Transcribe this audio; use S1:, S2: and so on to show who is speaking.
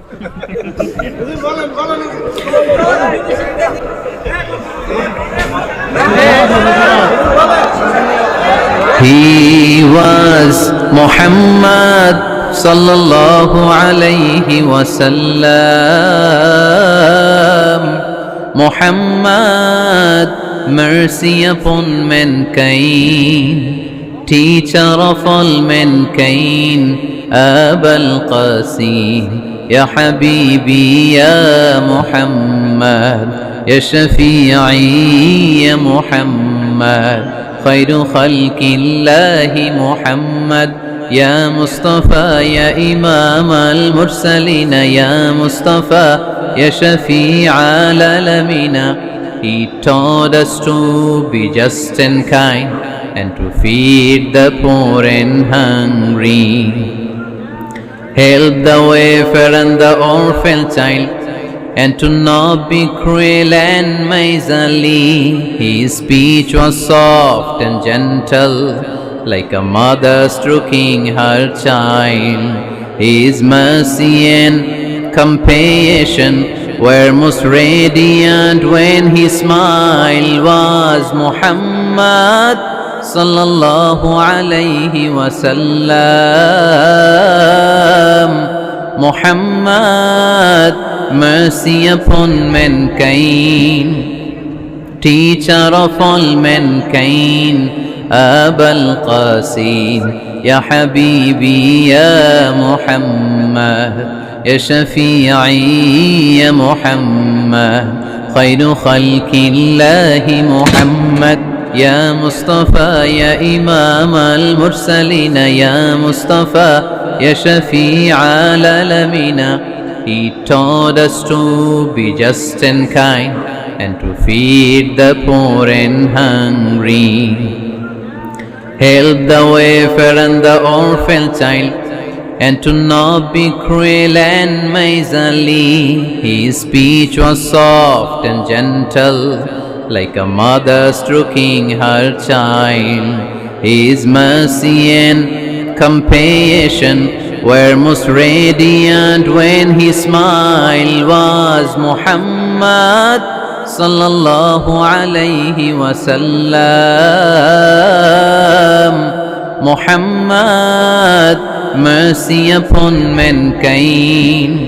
S1: He was Muhammad sallallahu alayhi wasallam. Muhammad, mercy upon mankind, teacher of all mankind. Abul Qasim, Ya Habibi, Ya Muhammad, Ya Shafi'i, Ya Muhammad, خير خلق الله محمد يا مصطفى يا إمام المرسلين يا مصطفى يا شفيع العالمين. He taught us to be just and kind and to feed the poor and hungry, help the wafer and the orphan child, and to not be cruel and miserly. His speech was soft and gentle, like a mother stroking her child. His mercy and compassion were most radiant when his smile was Muhammad sallallahu alayhi wasallam. Muhammad, mercy upon mankind, teacher of all mankind. Abul Qasim, Ya Habibi, Ya Muhammad, Ya Shafi'i, Ya Muhammad, khayru khalqillahi Muhammad, Ya Mustafa, Ya Imam al-Mursalin, Ya Mustafa, Ya Shafi'i al-Alamina. He taught us to be just and kind and to feed the poor and hungry, help the wafer and the orphan child, and to not be cruel and miserly. His speech was soft and gentle, like a mother stroking her child. His mercy and compassion were most radiant when his smile was Muhammad sallallahu alayhi wasallam. Muhammad, mercy upon mankind,